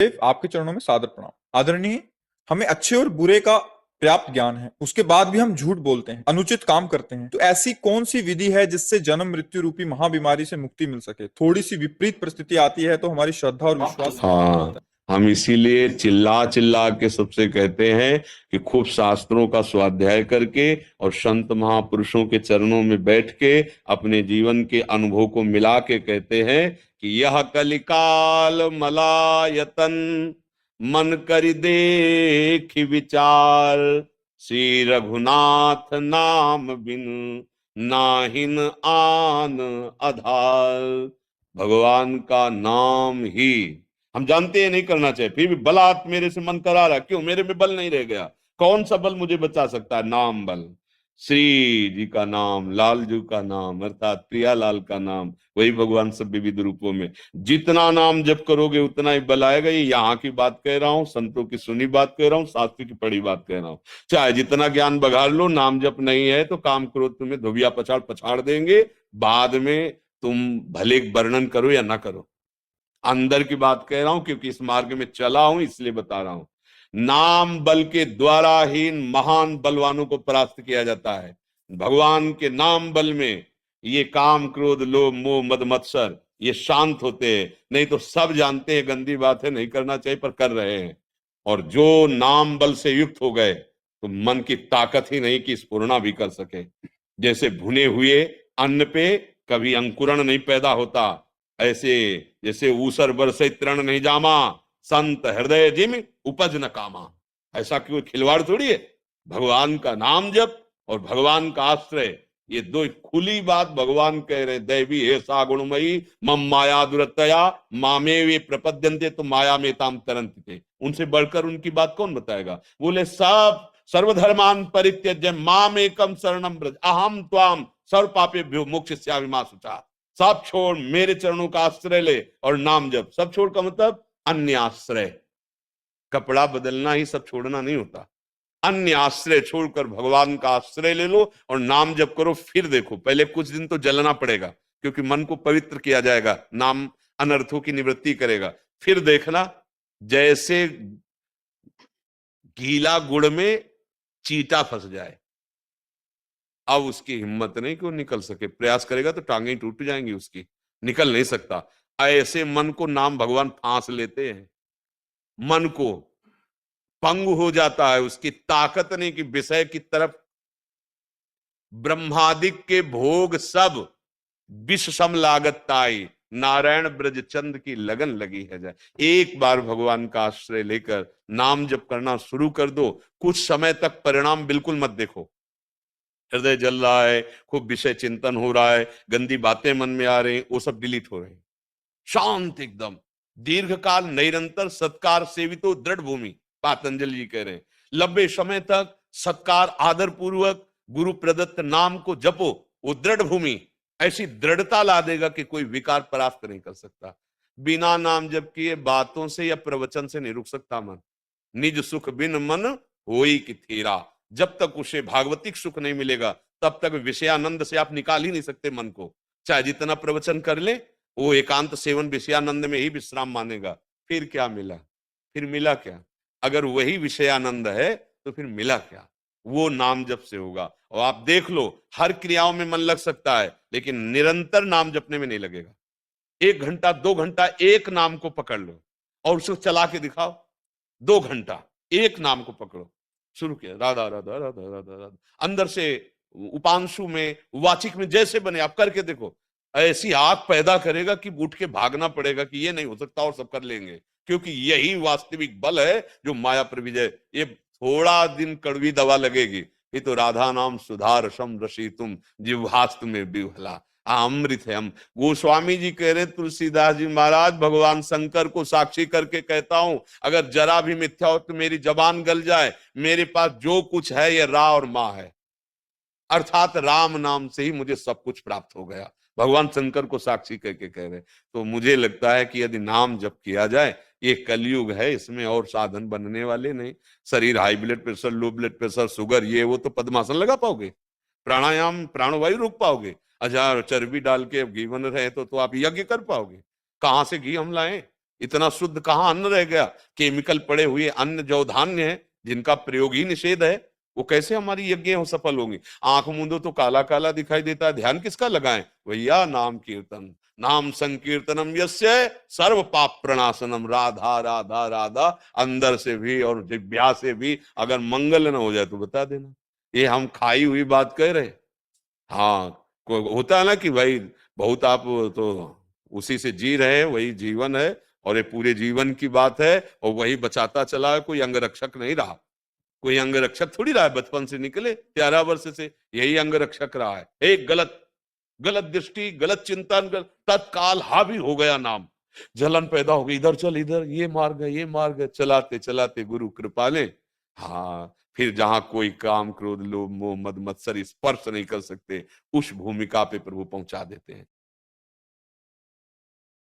आपके चरणों में सादर प्रणाम। आदरणीय, हमें अच्छे और बुरे का पर्याप्त ज्ञान है, उसके बाद भी हम झूठ बोलते हैं, अनुचित काम करते हैं। तो ऐसी कौन सी विधि है जिससे जन्म मृत्यु रूपी महाबीमारी से मुक्ति मिल सके? थोड़ी सी विपरीत परिस्थिति आती है तो हमारी श्रद्धा और विश्वास हाँ, हम इसीलिए चिल्ला चिल्ला के सबसे कहते हैं कि खूब शास्त्रों का स्वाध्याय करके और संत महापुरुषों के चरणों में बैठ के अपने जीवन के अनुभव को मिला के कहते हैं कि यह कलिकाल मलायतन मन करि देख विचार, श्री रघुनाथ नाम बिन नाहिन आन आधार। भगवान का नाम ही हम जानते हैं नहीं करना चाहिए, फिर भी बलात् मेरे से मन करा रहा, क्यों? मेरे में बल नहीं रह गया। कौन सा बल मुझे बचा सकता है? नाम बल। श्री जी का नाम, लालजू का नाम, अर्थात प्रियालाल का नाम, वही भगवान सब विविध रूपों में। जितना नाम जप करोगे उतना ही बल आएगा। ये यहाँ की बात कह रहा हूँ, संतों की सुनी बात कह रहा हूँ, शास्त्र की पढ़ी बात कह रहा हूँ। चाहे जितना ज्ञान बघार लो, नाम जप नहीं है तो काम क्रोध तुम्हें धोबिया पछाड़ पछाड़ देंगे। बाद में तुम भले वर्णन करो या ना करो। अंदर की बात कह रहा हूं क्योंकि इस मार्ग में चला हूं, इसलिए बता रहा हूं। नाम बल के द्वारा ही महान बलवानों को परास्त किया जाता है। भगवान के नाम बल में ये काम क्रोध लोभ मोह मद मत्सर ये शांत होते हैं। नहीं तो सब जानते हैं गंदी बात है, नहीं करना चाहिए, पर कर रहे हैं। और जो नाम बल से युक्त हो गए तो मन की ताकत ही नहीं कि स्फुरना भी कर सके। जैसे भुने हुए अन्न पे कभी अंकुरण नहीं पैदा होता, ऐसे जैसे ऊसर बरसे तृण नहीं जामा, संत हृदय जिम उपज न कामा। ऐसा कोई खिलवाड़ थोड़ी है। भगवान का नाम जप और भगवान का आश्रय, ये दो खुली बात भगवान कह रहे। दैवी है सा गुणमयी मम माया दुरतया मामे वे प्रपद्यन्ते तो माया में ताम तरंति थे। उनसे बढ़कर उनकी बात कौन बताएगा? बोले सब सर्वधर्मान परित्यज्य माम एकम शरणम ब्रज अहम त्वाम सर्व पापेभ्यो मोक्षयिष्यामि मा शुचा। सब छोड़ मेरे चरणों का आश्रय ले और नाम जप। सब छोड़ का मतलब अन्य आश्रय। कपड़ा बदलना ही सब छोड़ना नहीं होता। अन्य आश्रय छोड़कर भगवान का आश्रय ले लो और नाम जप करो। फिर देखो, पहले कुछ दिन तो जलना पड़ेगा क्योंकि मन को पवित्र किया जाएगा, नाम अनर्थों की निवृत्ति करेगा। फिर देखना, जैसे गीला गुड़ में चींटा फंस जाए, अब उसकी हिम्मत नहीं कि वो निकल सके। प्रयास करेगा तो टांगे टूट जाएंगी उसकी, निकल नहीं सकता। ऐसे मन को नाम भगवान फांस लेते हैं। मन को पंगु हो जाता है, उसकी ताकत नहीं कि विषय की तरफ ब्रह्मादिक के भोग सब विष सम लागत ताई, नारायण ब्रज चंद की लगन लगी है जाए। एक बार भगवान का आश्रय लेकर नाम जप करना शुरू कर दो। कुछ समय तक परिणाम बिल्कुल मत देखो। हृदय जल रहा है, खूब विषय चिंतन हो रहा है, गंदी बातें मन में आ रही हैं, वो सब डिलीट हो रहे हैं। शांत एकदम, दीर्घ काल निरंतर सत्कार सेवितो दृढ़ भूमि, पातंजलि जी कह रहे हैं। लंबे समय तक सत्कार आदर पूर्वक गुरु प्रदत्त नाम को जपो, वो दृढ़ भूमि ऐसी दृढ़ता ला देगा कि कोई विकार परास्त नहीं कर सकता। बिना नाम जप किए बातों से या प्रवचन से नहीं रुक सकता मन। निज सुख बिन मन होई कि थीरा। जब तक उसे भागवतिक सुख नहीं मिलेगा तब तक विषयानंद से आप निकाल ही नहीं सकते मन को। चाहे जितना प्रवचन कर ले, वो एकांत सेवन विषयानंद में ही विश्राम मानेगा। फिर क्या मिला? फिर मिला क्या? अगर वही विषयानंद है तो फिर मिला क्या? वो नाम जप से होगा। और आप देख लो, हर क्रियाओं में मन लग सकता है लेकिन निरंतर नाम जपने में नहीं लगेगा। 1 घंटा 2 घंटा एक नाम को पकड़ लो और उसको चला के दिखाओ। 2 घंटा एक नाम को पकड़ो, शुरू किया राधा राधा राधा राधा राधा, अंदर से उपांशु में वाचिक में जैसे बने आप करके देखो। ऐसी आग पैदा करेगा कि उठ के भागना पड़ेगा कि ये नहीं हो सकता और सब कर लेंगे, क्योंकि यही वास्तविक बल है जो माया पर विजय। ये थोड़ा दिन कड़वी दवा लगेगी, ये तो राधा नाम सुधार सम रसी तुम जिह्वास्तु में विह्वला अमृत है। हम गोस्वामी जी कह रहे, तुलसीदास जी महाराज, भगवान शंकर को साक्षी करके कहता हूं, अगर जरा भी मिथ्या हो तो मेरी जबान गल जाए। मेरे पास जो कुछ है ये रा और मां है, अर्थात राम नाम से ही मुझे सब कुछ प्राप्त हो गया। भगवान शंकर को साक्षी करके कह रहे। तो मुझे लगता है कि यदि नाम जप किया जाए, ये कलयुग है, इसमें और साधन बनने वाले नहीं। शरीर high blood pressure, low blood pressure, sugar, ये वो तो पद्मासन लगा पाओगे? प्राणायाम प्राणवायु रोक पाओगे? हजार चर्बी डाल के घी बन रहे तो आप यज्ञ कर पाओगे? कहां से घी हम लाएं? इतना शुद्ध कहाँ अन्न रह गया। केमिकल पड़े हुए अन्न जो धान्य है जिनका प्रयोग ही निषेध है, वो कैसे हमारी यज्ञ हो सफल होंगी। आंख मूंदो तो काला काला दिखाई देता है, ध्यान किसका लगाएं? भैया नाम कीर्तन, नाम संकीर्तनम यस्य सर्व पाप प्रणाशनम। राधा राधा राधा, अंदर से भी और जिह्वा से भी अगर मंगल न हो जाए तो बता देना। ये हम खाई हुई बात कह रहे। हाँ, होता है ना कि भाई बहुत आप तो उसी से जी रहे हैं, वही जीवन है और ये पूरे जीवन की बात है और वही बचाता चला है। कोई अंगरक्षक नहीं रहा, कोई अंगरक्षक थोड़ी रहा है। बचपन से निकले 13 वर्ष से यही अंगरक्षक रहा है। एक गलत गलत दृष्टि, गलत चिंतन, तत्काल हावी हो गया नाम, जलन पैदा हो गई, इधर चल इधर, ये मार्ग है ये मार्ग है, चलाते चलाते गुरु कृपा ले। हाँ, फिर जहां कोई काम क्रोध लोभ मोह मद मत्सर स्पर्श नहीं कर सकते, उस भूमिका पे प्रभु पहुंचा देते हैं।